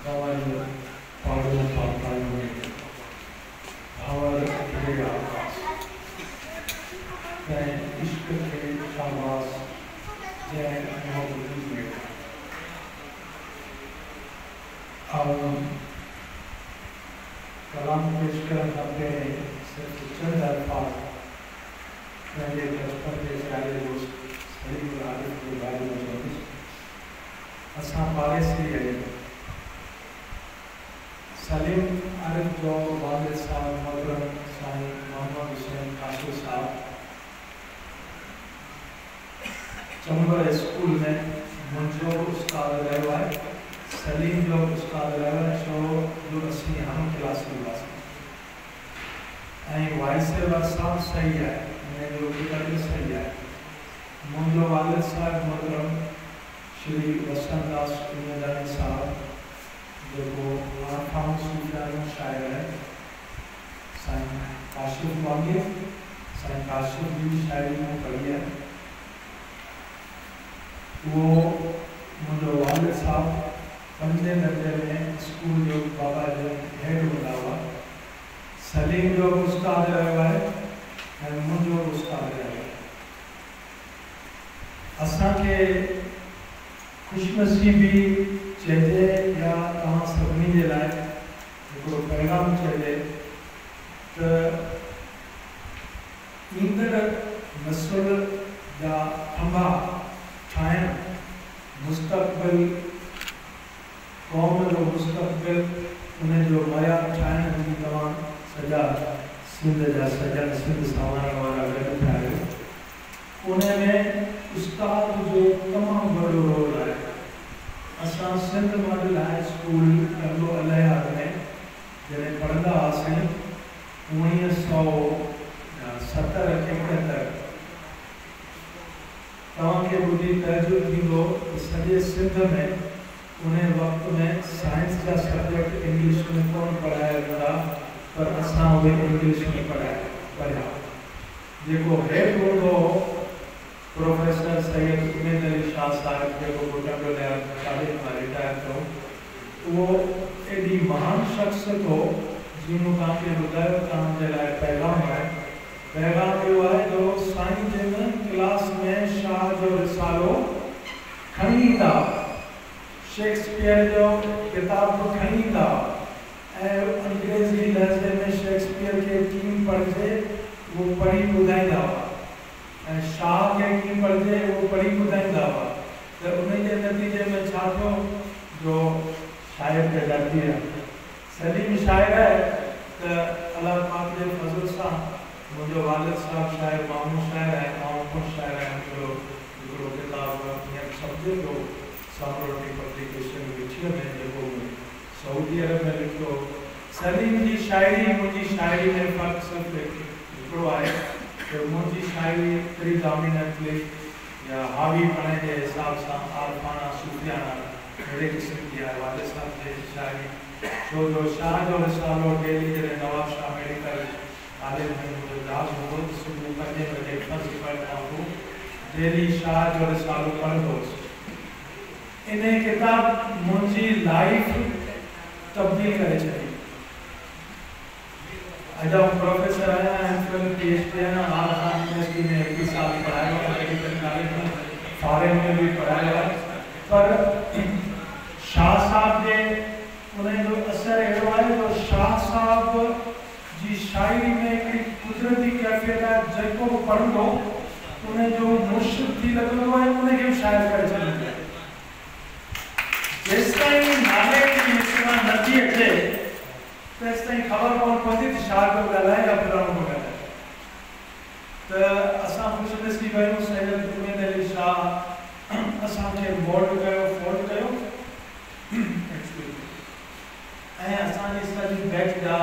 Kawan Paulo Pampano, Power Kriya, then Ishke Shabas, then Mohammed. कलाम पेश कर अपने सिर्फ चंद अल्फाज पहले बचपन के सारे दोस्त सलीम आरिफ के बारे में जोड़े असां पारे से है सलीम आरिफ जो वालिद साहब मोहतरम साईं मोहम्मद हुसैन काशिफ साहब चंबर स्कूल में मुंहिंजो उस्ताद रहियो आहे सलीम जो उस्ताद रहियो आहे छो जो असीं हम क्लास में हुआसीं ऐं वाइस वर्सा सही आहे हिन जो बि सही आहे मुंहिंजो वालिद साहिब मोहतरम श्री वसंतदास कुंजदानी साहब जेको आखां सूफियानो शाइर आहे साईं काशिफ वांगुरु साईं काशिफ जी शाइरी में पढ़ी आहे वो मुंहिंजो वालिद साहब 5 दर्जे में स्कूल जो बाबा जो हेड हूंदा हुआ सलीम जो उस्ताद रहियो आहे ऐं मुंहिंजो उस्ताद रहियो आहे असांखे ख़ुशनसीबी चइजे या तव्हां सभिनी जे लाइ हिकिड़ो पैगाम चइजे त ईंदड़ नसुल जा खंभा ठाहिण मुस्तक़बिल कौम जो मुस्तक़बिल उनजो मयार ठाहिण जी तव्हां सॼा सिंध जा सॼा सिंध संवारण वारा गॾु थिया आहियो उन में उस्ताद जो तमामु वॾो रोल आहे असां सिंध मॉडल हाई स्कूल कंदो अलाहाबाद में जॾहिं पढ़ंदा हुआसीं 1970-71 तव्हांखे ॿुधी तजुब थींदो सॼे सिंध में उन वक्त में साइंस जा सब्जेक्ट इंग्लिश में कोन पढ़ाया वेंदा पर असां उहे इंग्लिश में पढ़िया जेको हेड हूंदो प्रोफेसर सैयद उमेद अली शाह साहिब जेको बुटंडो कॉलेज मां रिटायर थियो उहो एॾी महान शख़्सियत हो जीअं तव्हांखे ॿुधायो तव्हांजे लाइ पैगाम इहो आहे जो साईं जन क्लास में शाह जो रिसालो खणी ईंदा शेक्सपियर जो किताब खणी ईंदा ऐं अंग्रेज़ी लहज़े में शेक्सपियर के कीअं पढ़िजे वो पढ़ी ॿुधाईंदा हुआ ऐं शाह खे कीअं पढ़िजे वो पढ़ी ॿुधाईंदा हुआ त उन जे नतीजे में छा थियो जो शाइर पैदा थी विया सलीम शाइर आहे त अलाह पाक जे फज़ल सां मुंहिंजो वालिद साहब शाइर मामूद शाइर आहे मां ख़ुदि शाइर आहियां हिकिड़ो किताब हींअर सम्झे थो सामरोटी पब्लिकेशन विछियो में जेको सऊदी अरब में लिखियो सलीम जी शाइरी मुंहिंजी शाइरी में फ़र्क़ु सिर्फ़ु हिकिड़ो आहे त मुंहिंजी शाइरी प्रीडोमिनेंटली या हावीपणे जे हिसाब सां आरफाना सूफियाना अहिड़े क़िस्म जी आहे वालिद साहब जी शाइरी छो जो शाह जो रिसालो डेली जॾहिं नवाब शाह मेडिकल कॉलेज में मुंहिंजो जॉब हूंदो त सुबुह 5 बजे फर्स्ट पढ़ण खां पोइ डेली शाह जो रिसालो पढ़ंदो हुउसि इन किताब मुंहिंजी लाइफ तब्दील करे छॾी अॼु प्रोफेसर आहियां एमफिल पीएचडी आहियां आरफा यूनिवर्सिटी में 21 साल पढ़ायो आहे मेडिकल कॉलेज में फॉरेन में भी पढ़ायो आहे पर शाह साहब जे उनजो असर अहिड़ो आहे जो शाह साहब जी शाइरी में हिकिड़ी कुदरती कैफ़ियत आहे जेको बि पढ़ंदो उनजो मुर्शिद थी लॻंदो आहे उनखे बि शाइर करे छॾींदो आहे जेसिताईं नाले जी मिसरा न थी अचे तेसिताईं ख़बर कोन पवंदी त शाह पियो ॻाल्हाए या फिरानो पियो ॻाल्हाए त असां ख़ुशनसीब आहियूं सैयद उमेद अली शाह असांखे फोन कयो ऐं असांजी सॼी बैच जा